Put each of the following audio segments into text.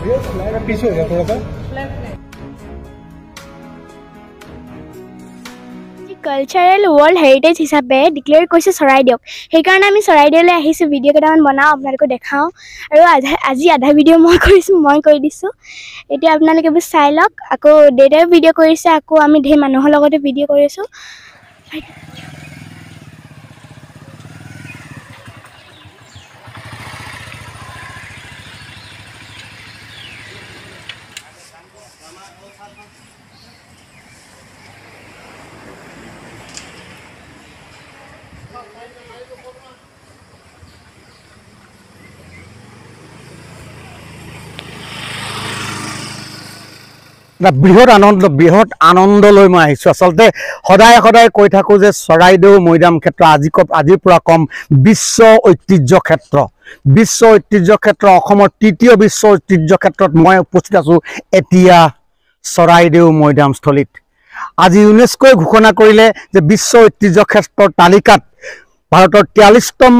पीछे हो गया थोड़ा सा। কালচাৰেল ৱৰ্ল্ড হেৰিটেজ হিচাপে ডিক্লেয়াৰ কৰিছে চৰাইদেউক। সেইকাৰণে আমি চৰাইদেউলৈ আহিছোঁ, ভিডিঅ' কেইটামান বনাওঁ, আপোনালোকক দেখাওঁ। আৰু আজি আধা ভিডিঅ' মই কৰিছোঁ, মই কৰি দিছোঁ। এতিয়া আপোনালোকে এইবোৰ চাই লওক। আকৌ দেউতাইও ভিডিঅ' কৰিছে, আকৌ আমি ঢেৰ মানুহৰ লগতে ভিডিঅ' কৰিছোঁ। বৃহৎ আনন্দ লৈ মই আহিছোঁ। আচলতে সদায় সদায় কৈ থাকোঁ যে চৰাইদেউ মৈদাম ক্ষেত্ৰ আজিৰ পৰা কম বিশ্ব ঐতিহ্য ক্ষেত্ৰ। বিশ্ব ঐতিহ্য ক্ষেত্ৰ, অসমৰ তৃতীয় বিশ্ব ঐতিহ্য ক্ষেত্ৰত মই উপস্থিত আছোঁ এতিয়া চৰাইদেউ মৈদামস্থলীত। আজি ইউনেস্কোই ঘোষণা কৰিলে যে বিশ্ব ঐতিহ্য ক্ষেত্ৰৰ তালিকাত ভাৰতৰ 43তম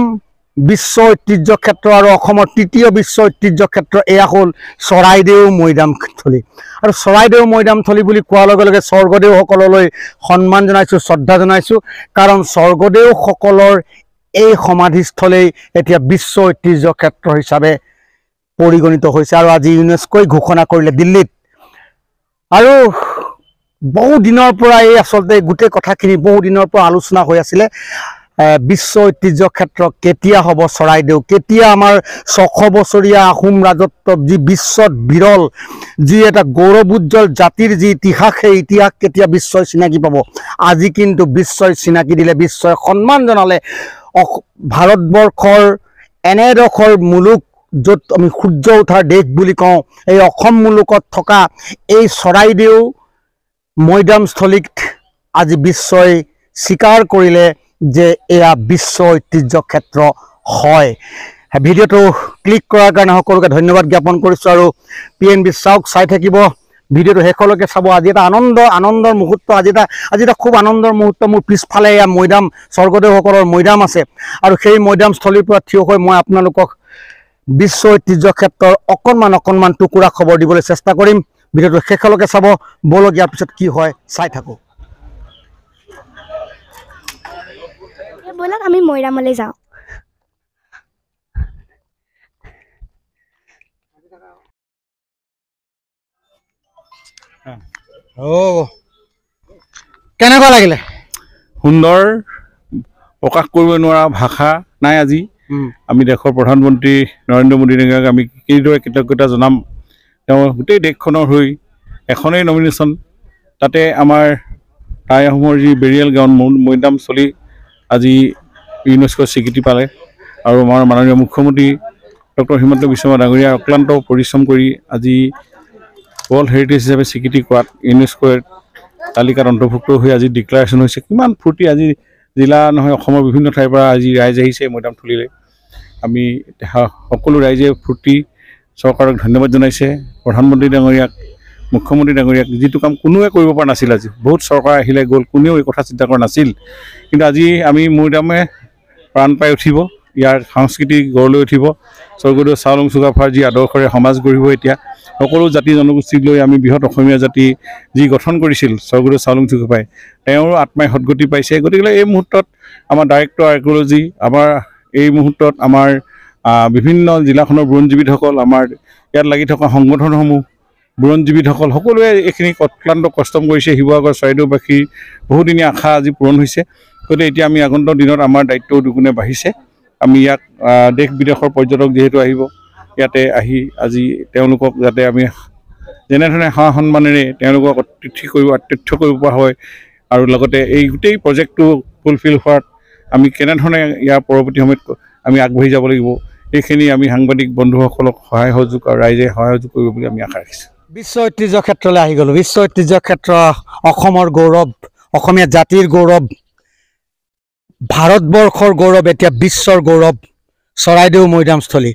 বিশ্ব ঐতিহ্য ক্ষেত্ৰ আৰু অসমৰ তৃতীয় বিশ্ব ঐতিহ্য ক্ষেত্ৰ এয়া হ'ল চৰাইদেউ মৈদামস্থলী। আৰু চৰাইদেউ মৈদামস্থলী বুলি কোৱাৰ লগে লগে স্বৰ্গদেউসকললৈ সন্মান জনাইছোঁ, শ্ৰদ্ধা জনাইছোঁ। কাৰণ স্বৰ্গদেউসকলৰ এই সমাধিস্থলেই এতিয়া বিশ্ব ঐতিহ্য ক্ষেত্ৰ হিচাপে পৰিগণিত হৈছে। আৰু আজি ইউনেস্কোই ঘোষণা কৰিলে দিল্লীত। আৰু বহু দিনৰ পৰা এই আচলতে গোটেই কথাখিনি বহু দিনৰ পৰা আলোচনা হৈ আছিলে। বিশ্ব ঐতিহ্য ক্ষেত্ৰ কেতিয়া হ'ব চৰাইদেউ, কেতিয়া আমাৰ 600 বছৰীয়া আহোম ৰাজত্ব যি বিশ্বত বিৰল, যি এটা গৌৰৱোজ্জ্বল জাতিৰ যি ইতিহাস, সেই ইতিহাস কেতিয়া বিশ্বই চিনাকি পাব। আজি কিন্তু বিশ্বই চিনাকি দিলে, বিশ্বই সন্মান জনালে ভাৰতবৰ্ষৰ এনেডোখৰ মুলুক য'ত আমি সূৰ্য উঠাৰ দেশ বুলি কওঁ, এই অসম মুলুকত থকা এই চৰাইদেউ মৈদামস্থলীত আজি বিশ্বই স্বীকাৰ কৰিলে যে এয়া বিশ্ব ঐতিহ্য ক্ষেত্ৰ হয়। ভিডিঅ'টো ক্লিক কৰাৰ কাৰণে সকলোকে ধন্যবাদ জ্ঞাপন কৰিছোঁ। আৰু PNB চাওক, চাই থাকিব, ভিডিঅ'টো শেষলৈকে চাব। আজি এটা আনন্দৰ মুহূৰ্ত, আজি এটা খুব আনন্দৰ মুহূৰ্ত। মোৰ পিছফালে এয়া মৈদাম, স্বৰ্গদেউসকলৰ মৈদাম আছে। আৰু সেই মৈদামস্থলীৰ পৰা থিয় হৈ মই আপোনালোকক বিশ্ব ঐতিহ্য ক্ষেত্ৰৰ অকণমান টুকুৰা খবৰ দিবলৈ চেষ্টা কৰিম। ভিডিঅ'টো শেষলৈকে চাব। বলক ইয়াৰ পিছত কি হয় চাই থাকোঁ। ব'লক আমি মৈদামলৈ যাওঁ। কেনেকুৱা লাগিলে? সুন্দৰ, প্ৰকাশ কৰিব নোৱাৰা ভাষা নাই। আজি আমি দেশৰ প্ৰধানমন্ত্ৰী নৰেন্দ্ৰ মোদী ডাঙৰীয়াক আমি কিদৰে কৃতজ্ঞতা জনাম। তেওঁ গোটেই দেশখনৰ হৈ এখনেই নমিনেশ্যন, তাতে আমাৰ টাই আহোমৰ যি বেৰিয়েল গ্ৰাউণ্ড মৈদামস্থলী আজি ইউনেস্কোৰ স্বীকৃতি পালে। আৰু আমাৰ মাননীয় মুখ্যমন্ত্ৰী ডক্টৰ হিমন্ত বিশ্ব শৰ্মা ডাঙৰীয়াৰ অক্লান্ত পৰিশ্ৰম কৰি আজি ৱৰ্ল্ড হেৰিটেজ হিচাপে স্বীকৃতি কৰাত ইউনেস্কোৰ তালিকাত অন্তৰ্ভুক্ত হৈ আজি ডিক্লাৰেশ্যন হৈছে। কিমান ফূৰ্তি! আজি জিলা নহয়, অসমৰ বিভিন্ন ঠাইৰ পৰা আজি ৰাইজ আহিছে মৈদামস্থলীলৈ। আমি সকলো ৰাইজে ফূৰ্তি, চৰকাৰক ধন্যবাদ জনাইছে, প্ৰধানমন্ত্ৰী ডাঙৰীয়াক, মুখ্যমন্ত্ৰী ডাঙৰীয়াক। যিটো কাম কোনোৱে কৰিব পৰা নাছিল। আজি বহুত চৰকাৰ আহিলে গ'ল, কোনেও এই কথা চিন্তা কৰা নাছিল। কিন্তু আজি আমি মৈদামে প্ৰাণ পাই উঠিব, ইয়াৰ সংস্কৃতি গঢ় লৈ উঠিব। স্বৰ্গদেউ চাওলুং চুকাফাৰ যি আদৰ্শৰে সমাজ গঢ়িব। এতিয়া সকলো জাতি জনগোষ্ঠীক লৈ আমি বৃহৎ অসমীয়া জাতি যি গঠন কৰিছিল স্বৰ্গদেউ চাওলুং চুকাফাই, তেওঁৰ আত্মাই সদগতি পাইছে। গতিকে এই মুহূৰ্তত আমাৰ ডাইৰেক্টৰ আৰ্কিঅলজি, আমাৰ এই মুহূৰ্তত আমাৰ বিভিন্ন জিলাখনৰ বুৰঞ্জীবিদসকল, আমাৰ ইয়াত লাগি থকা সংগঠনসমূহ, বুৰঞ্জীবিদসকল সকলোৱে এইখিনি অক্লান্ত কষ্ট কৰিছে। শিৱসাগৰ চৰাইদেউবাসীৰ বহুদিনীয়া আশা আজি পূৰণ হৈছে। গতিকে এতিয়া আমি আগন্তুক দিনত আমাৰ দায়িত্বও দুগুণে বাঢ়িছে। আমি ইয়াত দেশ বিদেশৰ পৰ্যটক যিহেতু আহিব, ইয়াতে আহি আজি তেওঁলোকক যাতে আমি যেনেধৰণে সেৱা সন্মানেৰে তেওঁলোকক আতিথ্য কৰিব পৰা হয়। আৰু লগতে এই গোটেই প্ৰজেক্টটো ফুলফিল হোৱাত আমি কেনেধৰণে ইয়াৰ পৰৱৰ্তী সময়ত আমি আগবাঢ়ি যাব লাগিব, এইখিনি আমি সাংবাদিক বন্ধুসকলক সহায় সহযোগ আৰু ৰাইজে সহায় সহযোগ কৰিব বুলি আমি আশা ৰাখিছোঁ। বিশ্ব ঐতিহ্য ক্ষেত্ৰলৈ আহি গ'লোঁ। বিশ্ব ঐতিহ্য ক্ষেত্ৰ অসমৰ গৌৰৱ, অসমীয়া জাতিৰ গৌৰৱ, ভাৰতবৰ্ষৰ গৌৰৱ, এতিয়া বিশ্বৰ গৌৰৱ চৰাইদেউ মৈদামস্থলী।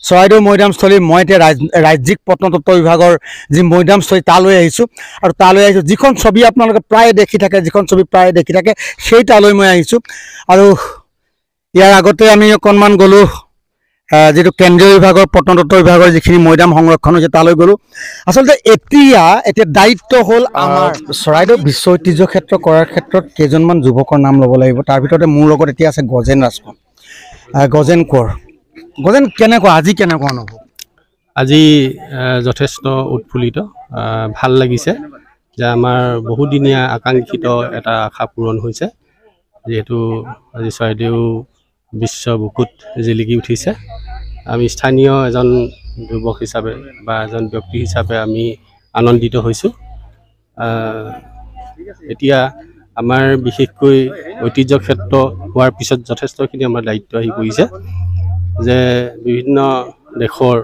চৰাইদেউ মৈদামস্থলী মই এতিয়া ৰাজ্যিক প্ৰত্নতত্ত্ব বিভাগৰ যি মৈদামস্থলী তালৈ আহিছোঁ। আৰু তালৈ আহিছোঁ যিখন ছবি আপোনালোকে প্ৰায় দেখি থাকে, সেই তালৈ মই আহিছোঁ। আৰু ইয়াৰ আগতে আমি অকণমান গ'লোঁ যেটো কেন্দ্ৰীয় বিভাগৰ প্ৰত্নতত্ত্ব বিভাগৰ যিখিনি মৈদাম সংৰক্ষণ হৈছে তালৈ গ'লোঁ আচলতে এতিয়া দায়িত্ব হ'ল আমাৰ চৰাইদেউ বিশ্ব ঐতিহ্য ক্ষেত্ৰ কৰাৰ ক্ষেত্ৰত কেইজনমান যুৱকৰ নাম ল'ব লাগিব তাৰ ভিতৰতে মোৰ লগত এতিয়া আছে গজেন ৰাজখোৱা গজেন কোঁৱৰ গজেন কেনেকুৱা আজি কেনেকুৱা অনুভৱ আজি যথেষ্ট উৎফুল্লিত ভাল লাগিছে যে আমাৰ বহুদিনীয়া আকাংক্ষিত এটা আশা পূৰণ হৈছে যেহেতু আজি চৰাইদেউ বিশ্ব বুকুত জিলিকি উঠিছে আমি স্থানীয় এজন যুৱক হিচাপে বা এজন ব্যক্তি হিচাপে আমি আনন্দিত হৈছোঁ এতিয়া আমাৰ বিশেষকৈ ঐতিহ্য ক্ষেত্ৰ হোৱাৰ পিছত যথেষ্টখিনি আমাৰ দায়িত্ব আহি পৰিছে যে বিভিন্ন দেশৰ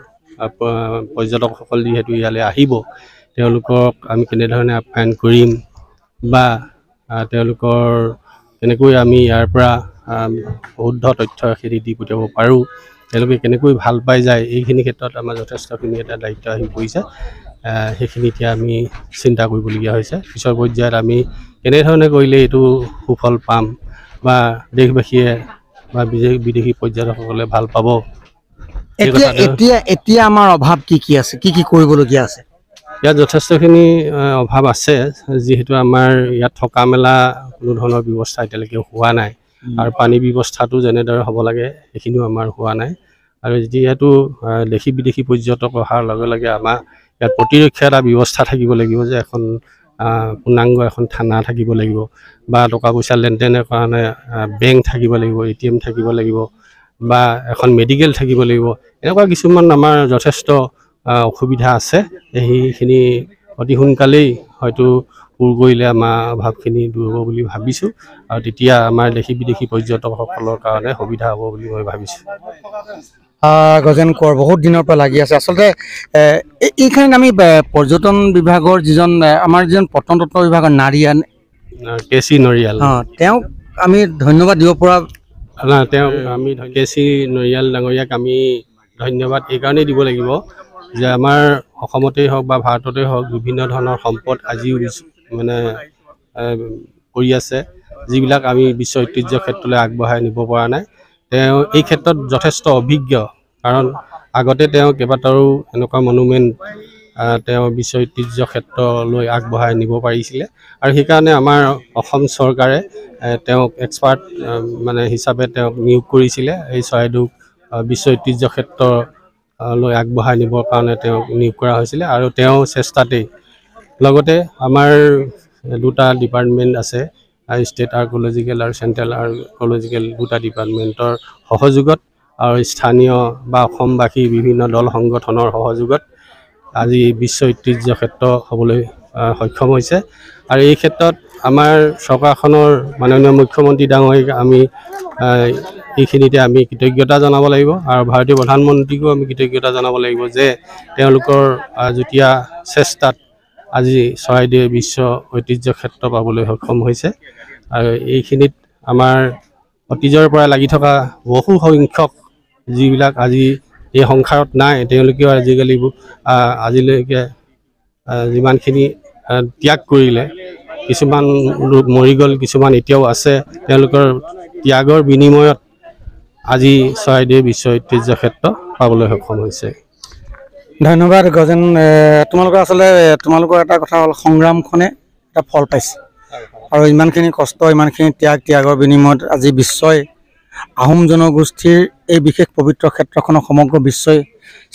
পৰ্যটকসকল যিহেতু ইয়ালৈ আহিব তেওঁলোকক আমি কেনেধৰণে আপ্যায়ন কৰিম বা তেওঁলোকৰ কেনেকৈ আমি ইয়াৰ পৰা শুদ্ধ তথ্য ৰাখি দি পঠিয়াব পাৰোঁ তেওঁলোকে কেনেকৈ ভাল পাই যায় এইখিনি ক্ষেত্ৰত আমাৰ যথেষ্টখিনি এটা দায়িত্ব আহি পৰিছে সেইখিনি এতিয়া আমি চিন্তা কৰিবলগীয়া হৈছে পিছৰ পৰ্যায়ত আমি কেনেধৰণে কৰিলে এইটো সুফল পাম বা দেশবাসীয়ে বা বিদেশী পৰ্যটকসকলে ভাল পাব এতিয়া আমাৰ অভাৱ কি আছে কি কৰিবলগীয়া আছে ইয়াত যথেষ্টখিনি অভাৱ আছে যিহেতু আমাৰ ইয়াত থকা মেলা কোনো ধৰণৰ ব্যৱস্থা এতিয়ালৈকে হোৱা নাই আৰু পানী ব্যৱস্থাটো যেনেদৰে হ'ব লাগে সেইখিনিও আমাৰ হোৱা নাই আৰু যিহেতু দেশী বিদেশী পৰ্যটক অহাৰ লগে লগে আমাৰ ইয়াত প্ৰতিৰক্ষা এটা ব্যৱস্থা থাকিব লাগিব যে এখন পূৰ্ণাংগ এখন থানা থাকিব লাগিব বা টকা পইচা লেনদেনৰ কাৰণে বেংক থাকিব লাগিব ATM থাকিব লাগিব বা এখন মেডিকেল থাকিব লাগিব এনেকুৱা কিছুমান আমাৰ যথেষ্ট অসুবিধা আছে সেইখিনি অতি সোনকালেই হয়তো পূৰ কৰিলে আমাৰ অভাৱখিনি দূৰ হ'ব বুলি ভাবিছোঁ আৰু তেতিয়া আমাৰ দেশী বিদেশী পৰ্যটকসকলৰ কাৰণে সুবিধা হ'ব বুলি মই ভাবিছোঁ গজেন কোঁৱৰ বহুত দিনৰ পৰা লাগি আছে আচলতে এইখিনিত আমি পৰ্যটন বিভাগৰ আমাৰ যিজন প্ৰত্নতত্ত্ব বিভাগৰ নাৰিয়ান KC নৰিয়াল তেওঁক আমি ধন্যবাদ দিব পৰা তেওঁক আমি KC নৰিয়াল ডাঙৰীয়াক আমি ধন্যবাদ এইকাৰণেই দিব লাগিব যে আমাৰ অসমতেই হওক বা ভাৰততেই হওক বিভিন্ন ধৰণৰ সম্পদ আজিও মানে কৰি আছে যিবিলাক আমি বিশ্ব ঐতিহ্য ক্ষেত্ৰলৈ আগবঢ়াই নিব পৰা নাই তেওঁ এই ক্ষেত্ৰত যথেষ্ট অভিজ্ঞ কাৰণ আগতে তেওঁ কেইবাটাও এনেকুৱা মনুমেণ্ট তেওঁ বিশ্ব ঐতিহ্য ক্ষেত্ৰলৈ আগবঢ়াই নিব পাৰিছিলে আৰু সেইকাৰণে আমাৰ অসম চৰকাৰে তেওঁক এক্সপাৰ্ট মানে হিচাপে তেওঁক নিয়োগ কৰিছিলে এই চৰাইদেউ বিশ্ব ঐতিহ্য ক্ষেত্ৰলৈ আগবঢ়াই নিবৰ কাৰণে তেওঁক নিয়োগ কৰা হৈছিলে আৰু তেওঁ চেষ্টাতেই লগতে আমাৰ দুটা ডিপাৰ্টমেণ্ট আছে ষ্টেট আৰ্ক'লজিকেল আৰু চেণ্ট্ৰেল আৰ্ক'লজিকেল দুটা ডিপাৰ্টমেণ্টৰ সহযোগত আৰু স্থানীয় বা অসমবাসী বিভিন্ন দল সংগঠনৰ সহযোগত আজি বিশ্ব ঐতিহ্য ক্ষেত্ৰ হ'বলৈ সক্ষম হৈছে আৰু এই ক্ষেত্ৰত আমাৰ চৰকাৰখনৰ মাননীয় মুখ্যমন্ত্ৰী ডাঙৰীয়াক আমি এইখিনিতে আমি কৃতজ্ঞতা জনাব লাগিব আৰু ভাৰতীয় প্ৰধানমন্ত্ৰীকো আমি কৃতজ্ঞতা জনাব লাগিব যে তেওঁলোকৰ যুটীয়া চেষ্টাত আজি চৰাইদেউ বিশ্ব ঐতিহ্য ক্ষেত্ৰ পাবলৈ সক্ষম হৈছে আৰু এইখিনিত আমাৰ অতীজৰ পৰা লাগি থকা বহু সংখ্যক যিবিলাক আজি এই সংসাৰত নাই তেওঁলোকেও আজিলৈকে যিমানখিনি ত্যাগ কৰিলে কিছুমান লোক মৰি গ'ল কিছুমান এতিয়াও আছে তেওঁলোকৰ ত্যাগৰ বিনিময়ত আজি চৰাইদেউ বিশ্ব ঐতিহ্য ক্ষেত্ৰ পাবলৈ সক্ষম হৈছে ধন্যবাদ গজেন তোমালোকৰ এটা কথা হ'ল সংগ্ৰামখনে এটা ফল পাইছে আৰু ইমানখিনি কষ্ট ইমানখিনি ত্যাগৰ বিনিময়ত আজি বিশ্বই আহোম জনগোষ্ঠীৰ এই বিশেষ পবিত্ৰ ক্ষেত্ৰখনক সমগ্ৰ বিশ্বই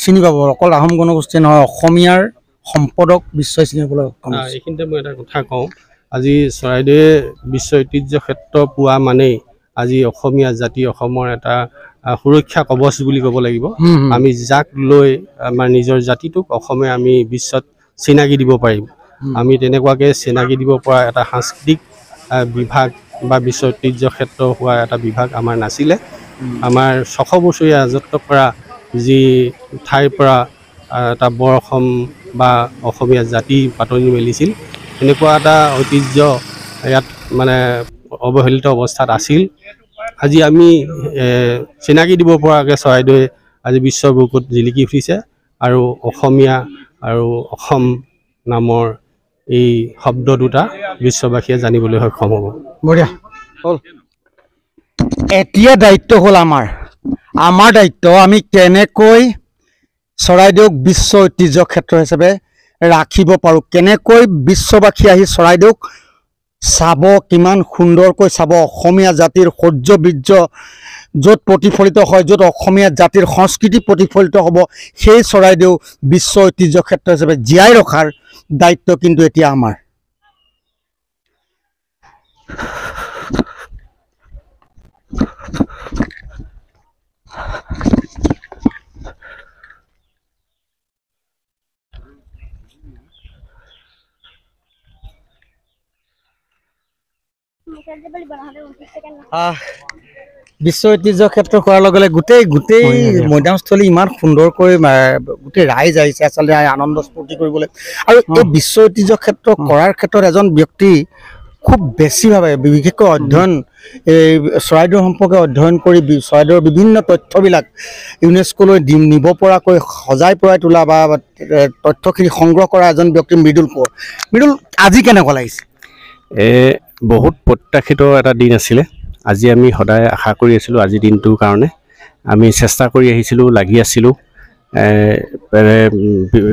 চিনি পাব অকল আহোম জনগোষ্ঠী নহয় অসমীয়াৰ সম্পদক বিশ্বই চিনি পাবলৈ সক্ষম হৈছে এইখিনিতে মই এটা কথা কওঁ আজি চৰাইদেউ বিশ্ব ঐতিহ্য ক্ষেত্ৰ পোৱা মানেই আজি অসমীয়া জাতি অসমৰ এটা সুৰক্ষা কৱচ বুলি ক'ব লাগিব আমি যাক লৈ আমাৰ নিজৰ জাতিটোক অসমে আমি বিশ্বত চিনাকি দিব পাৰিম আমি তেনেকুৱাকৈ চিনাকি দিব পৰা এটা সাংস্কৃতিক বিভাগ বা বিশ্ব ঐতিহ্য ক্ষেত্ৰ হোৱা এটা বিভাগ আমাৰ নাছিলে আমাৰ 600 বছৰীয়া ৰাজত্ব কৰা যি ঠাইৰ পৰা এটা বৰ অসম বা অসমীয়া জাতি পাতনি মেলিছিল এনেকুৱা এটা ঐতিহ্য ইয়াত মানে অৱহেলিত অৱস্থাত আছিল আজি আমি চিনাকি দিব পৰাকৈ চৰাইদেউ আজি বিশ্বৰ বুকুত জিলিকি উঠিছে আৰু অসমীয়া আৰু অসম নামৰ এই শব্দ দুটা বিশ্ববাসীয়ে জানিবলৈ সক্ষম হ'ব বঢ়িয়া হ'ল এতিয়া দায়িত্ব হ'ল আমাৰ আমাৰ দায়িত্ব আমি কেনেকৈ চৰাইদেউক বিশ্ব ঐতিহ্য ক্ষেত্ৰ হিচাপে ৰাখিব পাৰোঁ, কেনেকৈ বিশ্ববাসী আহি চৰাইদেউক চাব, কিমান সুন্দৰকৈ চাব, অসমীয়া জাতিৰ শৌৰ্য বীৰ্য য'ত প্ৰতিফলিত হয়, য'ত অসমীয়া জাতিৰ সংস্কৃতি প্ৰতিফলিত হ'ব, সেই চৰাইদেউ বিশ্ব ঐতিহ্য ক্ষেত্ৰ হিচাপে জীয়াই ৰখাৰ দায়িত্ব কিন্তু এতিয়া আমাৰ। বিশ্ব ঐতিহ্য ক্ষেত্ৰ হোৱাৰ লগে লগে গোটেই মৈদামস্থলী ইমান সুন্দৰকৈ গোটেই ৰাইজ আহিছে আচলতে আনন্দ স্ফূৰ্তি কৰিবলৈ। আৰু এই বিশ্ব ঐতিহ্য ক্ষেত্ৰ কৰাৰ ক্ষেত্ৰত এজন ব্যক্তি খুব বেছিভাৱে বিশেষকৈ অধ্যয়ন এই চৰাইদেউ সম্পৰ্কে অধ্যয়ন কৰি চৰাইদেউৰ বিভিন্ন তথ্যবিলাক ইউনেস্কোলৈ নিব পৰাকৈ সজাই পৰাই তোলা বা তথ্যখিনি সংগ্ৰহ কৰা এজন ব্যক্তি মৃদুল কোঁৱৰ। মৃদুল, আজি কেনেকুৱা লাগিছে? বহুত প্ৰত্যাশিত এটা দিন আছিলে। আজি আমি সদায় আশা কৰি আছিলোঁ, আজিৰ দিনটোৰ কাৰণে আমি চেষ্টা কৰি আহিছিলোঁ, লাগি আছিলোঁ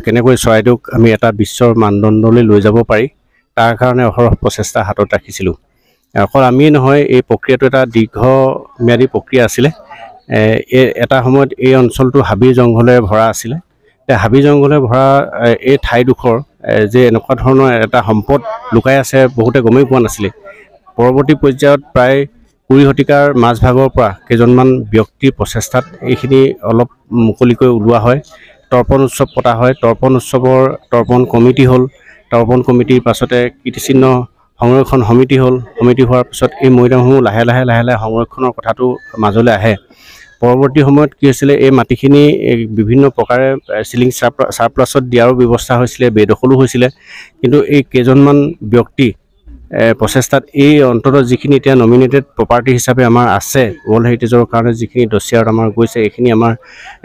কেনেকৈ চৰাইদেউক আমি এটা বিশ্বৰ মানদণ্ডলৈ লৈ যাব পাৰি তাৰ কাৰণে অহৰহ প্ৰচেষ্টা হাতত ৰাখিছিলোঁ। অকল আমিয়ে নহয়, এই প্ৰক্ৰিয়াটো এটা দীৰ্ঘম্যাদী প্ৰক্ৰিয়া আছিলে। এটা সময়ত এই অঞ্চলটো হাবি জংঘলেৰে ভৰা আছিলে। হাবি জংঘলে ভৰা এই ঠাইডোখৰ যে এনেকুৱা ধৰণৰ এটা সম্পদ লুকাই আছে বহুতে গমেই পোৱা নাছিলে। পৰৱৰ্তী পৰ্যায়ত প্ৰায় 20 শতিকাৰ মাজভাগৰ পৰা কেইজনমান ব্যক্তিৰ প্ৰচেষ্টাত এইখিনি অলপ মুকলিকৈ ওলোৱা হয়। তৰ্পণ উৎসৱ পতা হয়। তৰ্পণ উৎসৱৰ তৰ্পণ কমিটি হ'ল। তৰ্পণ কমিটিৰ পাছতে কীৰ্তিচিহ্ন সংৰক্ষণ সমিতি হ'ল। সমিতি হোৱাৰ পিছত এই মৈদামসমূহ লাহে লাহে সংৰক্ষণৰ কথাটো মাজলৈ আহে। পৰৱৰ্তী সময়ত কি হৈছিলে, এই মাটিখিনি বিভিন্ন প্ৰকাৰে চিলিং চাৰপ্লাছত দিয়াৰো ব্যৱস্থা হৈছিলে, বেদখলো হৈছিলে। কিন্তু এই কেইজনমান ব্যক্তি প্ৰচেষ্টাত এই অন্ততঃ যিখিনি এতিয়া নমিনেটেড প্ৰপাৰ্টি হিচাপে আমাৰ আছে, ৱৰ্ল্ড হেৰিটেজৰ কাৰণে যিখিনি ডছিয়াৰত আমাৰ গৈছে, এইখিনি আমাৰ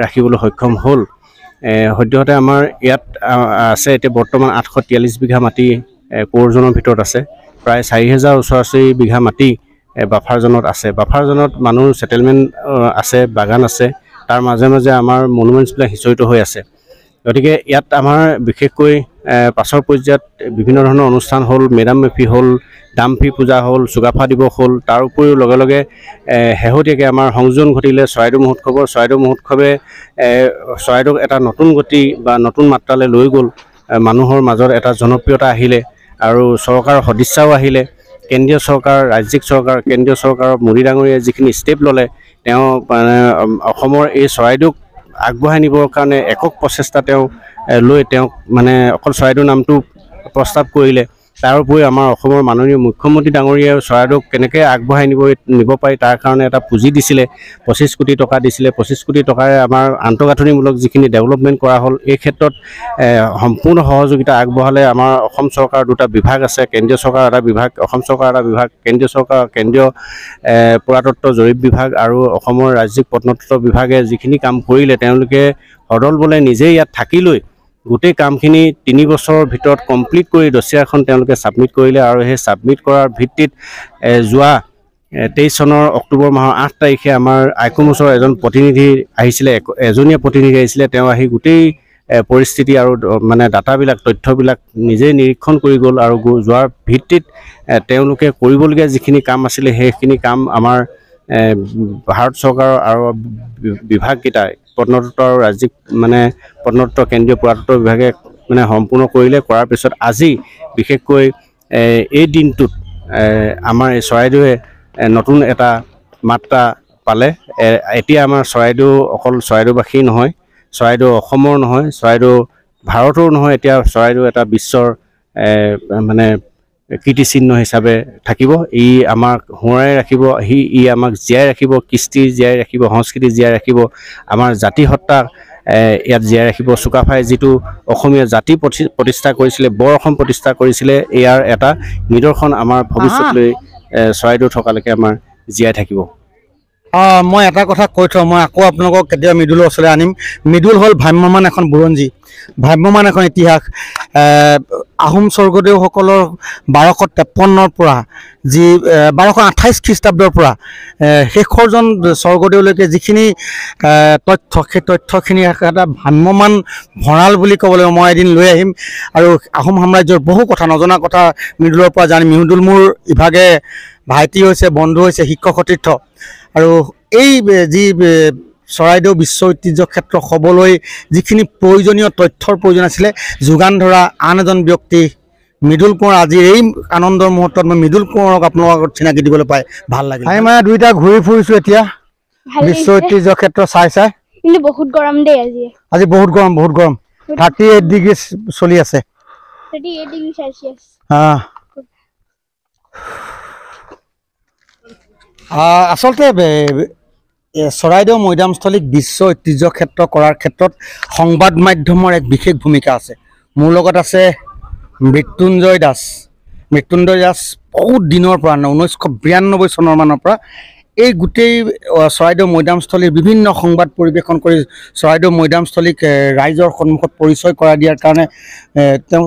ৰাখিবলৈ সক্ষম হ'ল। সদ্যহতে আমাৰ ইয়াত আছে এতিয়া বৰ্তমান 843 বিঘা মাটি কোৰ জোনৰ ভিতৰত আছে। প্ৰায় 4000 ওচৰা-ওচৰি বিঘা মাটি বাফাৰ জোনত আছে। বাফাৰ জোনত মানুহ ছেটেলমেণ্ট আছে, বাগান আছে, তাৰ মাজে মাজে আমাৰ মনুমেণ্টছবিলাক সিঁচৰিত হৈ আছে। গতিকে ইয়াত আমাৰ বিশেষকৈ পাছৰ পৰ্যায়ত বিভিন্ন ধৰণৰ অনুষ্ঠান হ'ল, মেডাম মেফি হ'ল, দামফি পূজা হ'ল, চুকাফা দিৱস হ'ল। তাৰ উপৰিও লগে লগে শেহতীয়াকৈ আমাৰ সংযোজন ঘটিলে চৰাইদেউ মহোৎসৱৰ। চৰাইদেউ মহোৎসৱে চৰাইদেউক এটা নতুন গতি বা নতুন মাত্ৰালৈ লৈ গ'ল। মানুহৰ মাজত এটা জনপ্ৰিয়তা আহিলে আৰু চৰকাৰৰ সদিচ্ছাও আহিলে। কেন্দ্ৰীয় চৰকাৰ, ৰাজ্যিক চৰকাৰ, কেন্দ্ৰীয় চৰকাৰৰ মোদী ডাঙৰীয়াই যিখিনি ষ্টেপ ল'লে, তেওঁ অসমৰ এই চৰাইদেউক আগবঢ়াই নিবৰ কাৰণে একক প্ৰচেষ্টা লৈ তেওঁক অকল চৰাইদেউ নামটো প্ৰস্তাৱ কৰিলে। তাৰ উপৰি আমাৰ অসমৰ মাননীয় মুখ্যমন্ত্ৰী ডাঙৰীয়াই চৰাইদেউক কেনেকৈ আগবঢ়াই নিব পাৰি তাৰ কাৰণে এটা পুঁজি দিছিলে, 25 কোটি টকা দিছিলে। 25 কোটি টকাৰে আমাৰ আন্তঃগাঁথনিমূলক যিখিনি ডেভেলপমেণ্ট কৰা হ'ল, এই ক্ষেত্ৰত সম্পূৰ্ণ সহযোগিতা আগবঢ়ালে। আমাৰ অসম চৰকাৰৰ 2টা বিভাগ আছে, কেন্দ্ৰীয় চৰকাৰৰ এটা বিভাগ, অসম চৰকাৰৰ এটা বিভাগ। কেন্দ্ৰীয় চৰকাৰ কেন্দ্ৰীয় পুৰাতত্ত্ব জৰীপ বিভাগ আৰু অসমৰ ৰাজ্যিক প্ৰত্নতত্ত্ব বিভাগে যিখিনি কাম কৰিলে, তেওঁলোকে সদল বলে নিজেই ইয়াত থাকি লৈ গোটেই কামখিনি 3 বছৰৰ ভিতৰত কমপ্লিট কৰি ডছিয়াৰখন তেওঁলোকে ছাবমিট কৰিলে। আৰু সেই ছাবমিট কৰাৰ ভিত্তিত যোৱা 23 চনৰ অক্টোবৰ মাহৰ 8 তাৰিখে আমাৰ আইকমছৰ এজন প্ৰতিনিধি আহিছিলে, এজনীয়া প্ৰতিনিধি আহিছিলে। তেওঁ আহি গোটেই পৰিস্থিতি আৰু ডাটাবিলাক, তথ্যবিলাক নিজেই নিৰীক্ষণ কৰি গ'ল। আৰু যোৱাৰ ভিত্তিত তেওঁলোকে কৰিবলগীয়া যিখিনি কাম আছিলে, সেইখিনি কাম আমাৰ ভাৰত চৰকাৰৰ আৰু বিভাগকেইটাই প্ৰত্নতত্ত্ব আৰু ৰাজ্যিক প্ৰত্নতত্ত্ব কেন্দ্ৰীয় পুৰাতত্ত্ব বিভাগে সম্পূৰ্ণ কৰিলে। কৰাৰ পিছত আজি বিশেষকৈ এই দিনটোত আমাৰ এই চৰাইদেউৱে নতুন এটা মাত্ৰা পালে। এতিয়া আমাৰ চৰাইদেউ অকল চৰাইদেউবাসী নহয়, চৰাইদেউ অসমৰ নহয়, চৰাইদেউ ভাৰতৰো নহয়, এতিয়া চৰাইদেউ এটা বিশ্বৰ কীৰ্তিচিহ্ন হিচাপে থাকিব। ই আমাক সোঁৱৰাই ৰাখিব, ই আমাক জীয়াই ৰাখিব, কৃষ্টি জীয়াই ৰাখিব, সংস্কৃতি জীয়াই ৰাখিব, আমাৰ জাতিসত্তা ইয়াত জীয়াই ৰাখিব। চুকাফাই যিটো অসমীয়া জাতি প্ৰতিষ্ঠা কৰিছিলে, বৰ অসম প্ৰতিষ্ঠা কৰিছিলে, ইয়াৰ এটা নিদৰ্শন আমাৰ ভৱিষ্যতলৈ চৰাইদেউ থকালৈকে আমাৰ জীয়াই থাকিব। মই এটা কথা কৈ থওঁ, মই আকৌ আপোনালোকক কেতিয়াবা মৃদুলৰ ওচৰলৈ আনিম। মৃদুল হ'ল ভ্ৰাম্যমান এখন বুৰঞ্জী, ভ্ৰাম্যমান এখন ইতিহাস। আহোম স্বৰ্গদেউসকলৰ 1253 পৰা যি 1228 খ্ৰীষ্টাব্দৰ পৰা শেষৰজন স্বৰ্গদেউলৈকে যিখিনি তথ্য সেই তথ্যখিনি এটা ভ্ৰাম্যমান ভঁৰাল বুলি ক'ব লাগিব। মই এদিন লৈ আহিম আৰু আহোম সাম্ৰাজ্যৰ বহু কথা নজনা কথা মৃদুলৰ পৰা জানিম। মিহুদুল মোৰ ইভাগে ভাইটি হৈছে, বন্ধু হৈছে, শিক্ষক সতীৰ্থ। আৰু এই যি চৰাইদেউ বিশ্ব ঐতিহ্য ক্ষেত্ৰ হ'বলৈ যিখিনি প্ৰয়োজনীয় তথ্যৰ প্ৰয়োজন আছিলে যোগান ধৰা আন এজন ব্যক্তি মৃদুল কোঁৱৰ। আজিৰ এই আনন্দৰ মুহূৰ্তত মই মৃদুল কোঁৱৰক আপোনালোকৰ আগত চিনাকি দিবলৈ পাই ভাল লাগিল। মানে দুইটা ঘূৰি ফুৰিছোঁ এতিয়া বিশ্ব ঐতিহ্য ক্ষেত্ৰ চাই চাই, কিন্তু বহুত গৰম দেই আজি বহুত গৰম 38 ডিগ্ৰী চলি আছে। 38 ডিগ্ৰী চেলচিয়াছ। আচলতে চৰাইদেউ মৈদামস্থলীক বিশ্ব ঐতিহ্য ক্ষেত্ৰ কৰাৰ ক্ষেত্ৰত সংবাদ মাধ্যমৰ এক বিশেষ ভূমিকা আছে। মোৰ লগত আছে মৃত্যুঞ্জয় দাস। মৃত্যুঞ্জয় দাস বহুত দিনৰ পৰা 1992 চনৰ মানৰ পৰা এই গোটেই চৰাইদেউ মৈদামস্থলীৰ বিভিন্ন সংবাদ পৰিৱেশন কৰি চৰাইদেউ মৈদামস্থলীক ৰাইজৰ সন্মুখত পৰিচয় কৰাই দিয়াৰ কাৰণে তেওঁ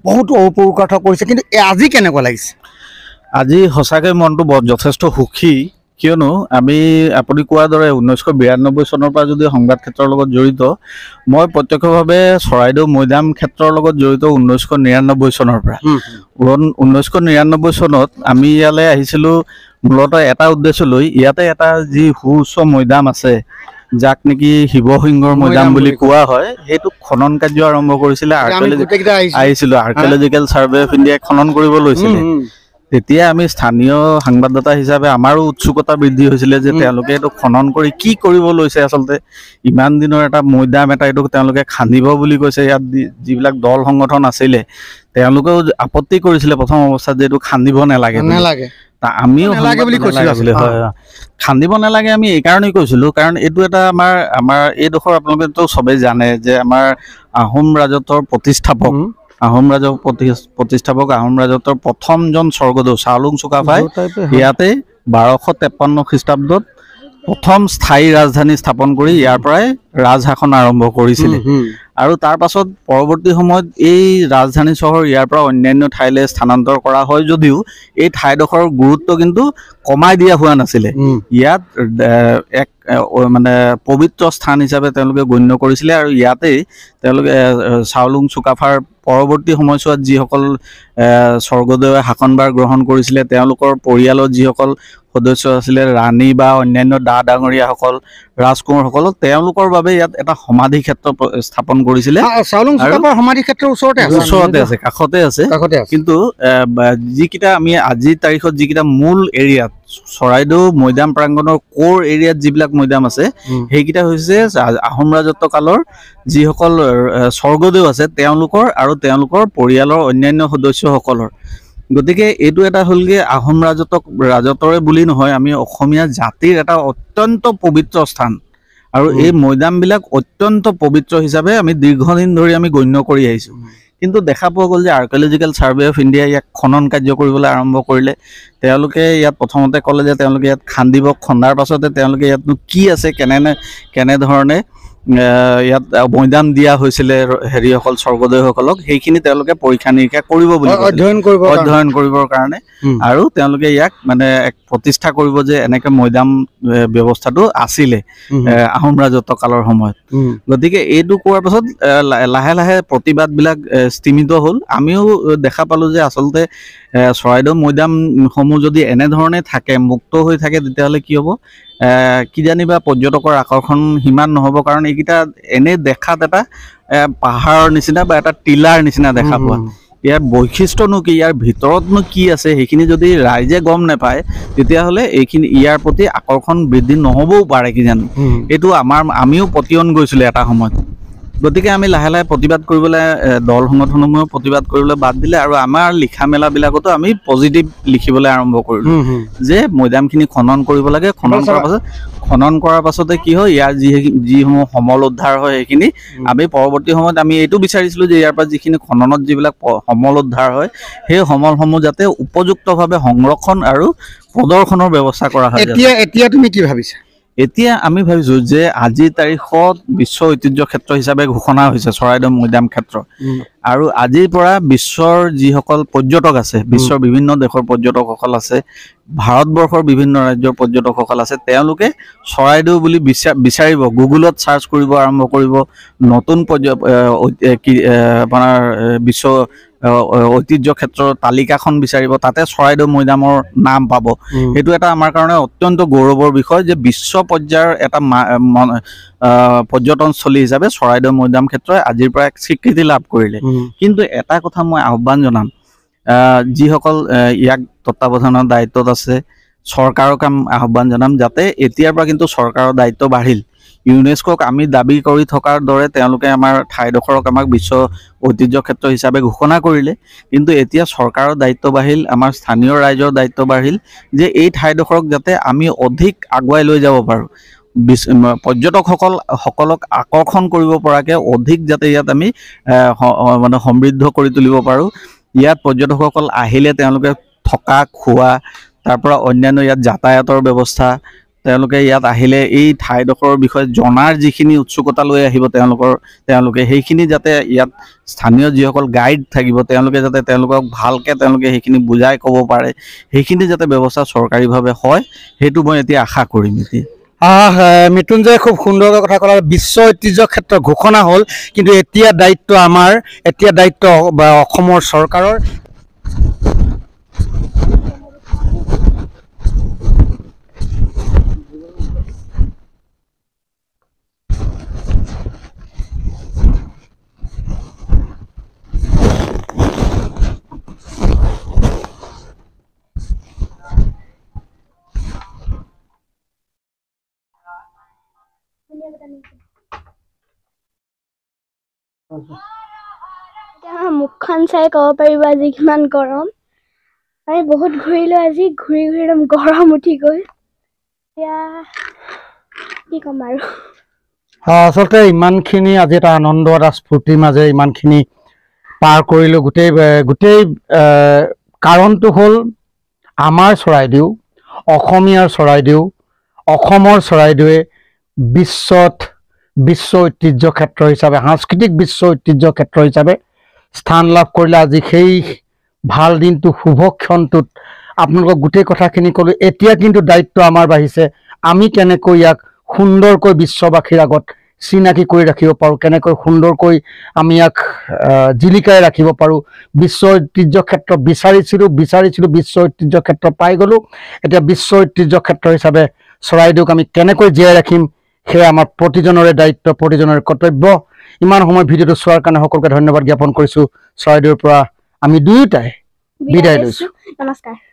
বহুতো ঔপকাৰ্য কৰিছে। কিন্তু আজি কেনেকুৱা লাগিছে? আজি সঁচাকৈ মনটো যথেষ্ট সুখী, কিয়নো আপুনি কোৱাৰ দৰে 1992 চনৰ পৰা যদি সংবাদ ক্ষেত্ৰৰ লগত জড়িত, মই প্ৰত্যক্ষভাৱে চৰাইদেউ মৈদাম ক্ষেত্ৰৰ লগত জড়িত 1999 চনৰ পৰা। 1999 চনত আমি ইয়ালৈ আহিছিলোঁ মূলতঃ এটা উদ্দেশ্য লৈ। ইয়াতে এটা যি সুউচ্চ মৈদাম আছে, যাক নেকি শিৱসিংহৰ মৈদাম বুলি কোৱা হয়, সেইটো খনন কাৰ্য আৰম্ভ কৰিছিলে। আৰ্কিঅলজিকেল ছাৰ্ভে অফ ইণ্ডিয়াই খনন কৰিব লৈছিলে। তেতিয়া আমি স্থানীয় সাংবাদিকতা হিচাপে আমাৰো উৎসুকতা বৃদ্ধি হৈছিলে যে তেওঁলোকে এইটো খনন কৰি কি কৰিব লৈছে। আচলতে ইমান দিনৰ এটা মৈদাম এইটো তেওঁলোকে খান্দিব বুলি কৈছে। ইয়াত যিবিলাক দল সংগঠন আছিলে তেওঁলোকেও আপত্তি কৰিছিলে প্ৰথম অৱস্থাত যে এইটো খান্দিব নালাগে। আমিও খান্দিব নালাগে আমি এইকাৰণেই কৈছিলোঁ, কাৰণ এইটো এটা আমাৰ এইডোখৰ আপোনালোকেতো চবেই জানে যে আমাৰ আহোম ৰাজত্বৰ প্ৰতিষ্ঠাপক, আহোম ৰাজত্বৰ প্ৰথমজন স্বৰ্গদেউ চাওলুং চুকাফাই ইয়াতে 1253 খ্ৰীষ্টাব্দত প্ৰথম স্থায়ী ৰাজধানী স্থাপন কৰি ইয়াৰ পৰাই ৰাজশাসন আৰম্ভ কৰিছিলে। আৰু তাৰ পাছত পৰৱৰ্তী সময়ত এই ৰাজধানী চহৰ ইয়াৰ পৰা অন্যান্য ঠাইলৈ স্থানান্তৰ কৰা হয় যদিও এই ঠাইডোখৰৰ গুৰুত্ব কিন্তু কমাই দিয়া হোৱা নাছিলে। ইয়াত এক মানে পবিত্ৰ স্থান হিচাপে তেওঁলোকে গণ্য কৰিছিলে। আৰু ইয়াতেই তেওঁলোকে চাওলুং চুকাফাৰ পৰৱৰ্তী সময়ছোৱাত যিসকল স্বৰ্গদেৱে শাসনভাৰ গ্ৰহণ কৰিছিলে, তেওঁলোকৰ পৰিয়ালৰ যিসকল সদস্য আছিলে, ৰাণী বা অন্যান্য ডাঙৰীয়াসকল, ৰাজকোঁৱৰসকল, তেওঁলোকৰ বাবে ইয়াত এটা সমাধি ক্ষেত্ৰ স্থাপন কৰিছিলে। চাওলুং চুকাফাৰ সমাধি ক্ষেত্ৰৰ ওচৰতে আছে, কাষতে আছে। কিন্তু যিকেইটা আমি আজিৰ তাৰিখত যিকেইটা মূল এৰিয়াত চৰাইদেউ মৈদাম প্ৰাংগণৰ কোৰ এৰিয়াত যিবিলাক মৈদাম আছে, সেইকেইটা হৈছে আহোম ৰাজত্ব কালৰ যিসকল স্বৰ্গদেউ আছে তেওঁলোকৰ আৰু তেওঁলোকৰ পৰিয়ালৰ অন্যান্য সদস্যসকলৰ। গতিকে এইটো এটা হ'লগৈ আহোম ৰাজত্বৰে বুলি নহয়, আমি অসমীয়া জাতিৰ এটা অত্যন্ত পবিত্ৰ স্থান। আৰু এই মৈদামবিলাক অত্যন্ত পবিত্ৰ হিচাপে আমি দীৰ্ঘদিন ধৰি আমি গণ্য কৰি আহিছোঁ। কিন্তু দেখা পোৱা গ'ল যে আৰ্কিঅলজিকেল ছাৰ্ভে অফ ইণ্ডিয়াই ইয়াক খনন কাৰ্য কৰিবলৈ আৰম্ভ কৰিলে। তেওঁলোকে ইয়াত প্ৰথমতে ক'লে যে তেওঁলোকে ইয়াত খান্দিব, খন্দাৰ পাছতে তেওঁলোকে ইয়াতনো কি আছে, কেনেধৰণে ইয়াত মৈদাম দিয়া হৈছিলে হেৰিসকল স্বৰ্গদেউসকলক, সেইখিনি তেওঁলোকে পৰীক্ষা নিৰীক্ষা কৰিব বুলি অধ্যয়ন কৰিবৰ কাৰণে। আৰু তেওঁলোকে ইয়াক মানে এক প্ৰতিষ্ঠা কৰিব যে এনেকে মৈদাম ব্যৱস্থাটো আছিলে আহোম ৰাজত্ব কালৰ সময়ত। গতিকে এইটো কোৱাৰ পাছত লাহে লাহে প্ৰতিবাদবিলাক স্তিমিত হ'ল। আমিও দেখা পালোঁ যে আচলতে চৰাইদেউ মৈদামসমূহ যদি এনেধৰণে থাকে, মুক্ত হৈ থাকে, তেতিয়াহ'লে কি হ'ব, কিজানিবা পৰ্যটকৰ আকৰ্ষণ সিমান নহ'ব। কাৰণ এইকেইটা এনেই দেখাত এটা পাহাৰৰ নিচিনা বা এটা টিলাৰ নিচিনা দেখা পোৱা। ইয়াৰ বৈশিষ্ট্যনো কি, ইয়াৰ ভিতৰতনো কি আছে, সেইখিনি যদি ৰাইজে গম নাপায় তেতিয়াহ'লে ইয়াৰ প্ৰতি আকৰ্ষণ বৃদ্ধি নহ'বও পাৰে কিজানি। এইটো আমিও পতিয়ন গৈছিলোঁ এটা সময়ত। গতিকে আমি লাহে লাহে প্ৰতিবাদ কৰিবলৈ, দল সংগঠনসমূহেও প্ৰতিবাদ কৰিবলৈ বাদ দিলে। আৰু আমাৰ লিখা মেলাবিলাকতো আমি পজিটিভ লিখিবলৈ আৰম্ভ কৰিলোঁ যে মৈদামখিনি খনন কৰিব লাগে। খনন কৰাৰ পাছতে কি হয়, ইয়াৰ যিসমূহ সমল উদ্ধাৰ হয় সেইখিনি আমি পৰৱৰ্তী সময়ত আমি এইটো বিচাৰিছিলোঁ যে ইয়াৰ পৰা যিখিনি খননত যিবিলাক সমল উদ্ধাৰ হয় সেই সমলসমূহ যাতে উপযুক্তভাৱে সংৰক্ষণ আৰু প্ৰদৰ্শনৰ ব্যৱস্থা কৰা হয়। এতিয়া তুমি কি ভাবিছা? এতিয়া আমি ভাবিছো যে আজিৰ তাৰিখত বিশ্ব ঐতিহ্য ক্ষেত্ৰ হিচাপে ঘোষণা হৈছে চৰাইদেউ মৈদাম ক্ষেত্ৰ আৰু আজিৰ পৰা বিশ্বৰ যিসকল পৰ্যটক আছে বিশ্বৰ বিভিন্ন দেশৰ পৰ্যটকসকল আছে ভাৰতবৰ্ষৰ বিভিন্ন ৰাজ্যৰ পৰ্যটকসকল আছে তেওঁলোকে চৰাইদেউ বুলি বিচাৰিব গুগলত চাৰ্চ কৰিব আৰম্ভ কৰিব নতুন আপোনাৰ বিশ্ব ঐতিহ্য ক্ষেত্ৰৰ তালিকাখন বিচাৰিব তাতে চৰাইদেউ মৈদামৰ নাম পাব সেইটো এটা আমাৰ কাৰণে অত্যন্ত গৌৰৱৰ বিষয় যে বিশ্ব পৰ্যায়ৰ এটা পৰ্যটনস্থলী হিচাপে চৰাইদেউ মৈদাম ক্ষেত্ৰই আজিৰ পৰা এক স্বীকৃতি লাভ কৰিলে কিন্তু এটা কথা মই আহ্বান জনাম যিসকল ইয়াক তত্ত্বাৱধানৰ দায়িত্বত আছে চৰকাৰক আহ্বান জনাম যাতে এতিয়াৰ পৰা কিন্তু চৰকাৰৰ দায়িত্ব বাঢ়িল ইউনেস্কোক আমি দাবী কৰি থকাৰ দৰে তেওঁলোকে আমাৰ ঠাইডোখৰক আমাক বিশ্ব ঐতিহ্য ক্ষেত্ৰ হিচাপে ঘোষণা কৰিলে কিন্তু এতিয়া চৰকাৰৰ দায়িত্ব বাঢ়িল আমাৰ স্থানীয় ৰাইজৰ দায়িত্ব বাঢ়িল যে এই ঠাইডোখৰক যাতে আমি অধিক আগুৱাই লৈ যাব পাৰোঁ পৰ্যটকসকলক আকৰ্ষণ কৰিব পৰাকৈ অধিক যাতে ইয়াত আমি মানে সমৃদ্ধ কৰি তুলিব পাৰোঁ ইয়াত পৰ্যটকসকল আহিলে তেওঁলোকে থকা খোৱা তাৰ পৰা অন্যান্য ইয়াত যাতায়াতৰ ব্যৱস্থা তেওঁলোকে ইয়াত আহিলে এই ঠাইডোখৰৰ বিষয়ে জনাৰ যিখিনি উৎসুকতা লৈ আহিব তেওঁলোকে সেইখিনি যাতে ইয়াত স্থানীয় যিসকল গাইড থাকিব তেওঁলোকে যাতে তেওঁলোকক ভালকৈ তেওঁলোকে সেইখিনি বুজাই ক'ব পাৰে সেইখিনি যাতে ব্যৱস্থা চৰকাৰীভাৱে হয় সেইটো মই এতিয়া আশা কৰিম এতিয়া মৃত্যুঞ্জয় খুব সুন্দৰকৈ কথা ক'লা বিশ্ব ঐতিহ্য ক্ষেত্ৰ ঘোষণা হ'ল কিন্তু এতিয়া দায়িত্ব আমাৰ অসমৰ চৰকাৰৰ মুখখন চাই ক'ব পাৰিব আজি কিমান গৰম আমি বহুত ঘূৰিলো আজি ঘূৰি একদম গৰম উঠি গ'ল এতিয়া কি ক'ম আৰু আচলতে ইমানখিনি আজি এটা আনন্দ এটা স্ফূৰ্তিৰ মাজেৰে ইমানখিনি পাৰ কৰিলোঁ গোটেই কাৰণটো হ'ল আমাৰ চৰাইদেউ অসমীয়াৰ চৰাইদেউ অসমৰ চৰাইদেউৱে বিশ্ব ঐতিহ্য ক্ষেত্ৰ হিচাপে সাংস্কৃতিক বিশ্ব ঐতিহ্য ক্ষেত্ৰ হিচাপে স্থান লাভ কৰিলে আজি সেই ভাল দিনটো শুভ ক্ষণটোত আপোনালোকক গোটেই কথাখিনি ক'লোঁ এতিয়া কিন্তু দায়িত্ব আমাৰ বাঢ়িছে আমি কেনেকৈ ইয়াক সুন্দৰকৈ বিশ্ববাসীৰ আগত চিনাকি কৰি ৰাখিব পাৰোঁ কেনেকৈ সুন্দৰকৈ আমি ইয়াক জিলিকাই ৰাখিব পাৰোঁ বিশ্ব ঐতিহ্য ক্ষেত্ৰ বিচাৰিছিলোঁ বিশ্ব ঐতিহ্য ক্ষেত্ৰ পাই গ'লোঁ এতিয়া বিশ্ব ঐতিহ্য ক্ষেত্ৰ হিচাপে চৰাইদেউক আমি কেনেকৈ জীয়াই ৰাখিম সেয়া আমাৰ প্ৰতিজনৰে দায়িত্ব প্ৰতিজনৰে কৰ্তব্য ইমান সময় ভিডিঅ'টো চোৱাৰ কাৰণে সকলোকে ধন্যবাদ জ্ঞাপন কৰিছোঁ চৰাইদেউৰ পৰা আমি দুয়োটাই বিদায় লৈছোঁ নমস্কাৰ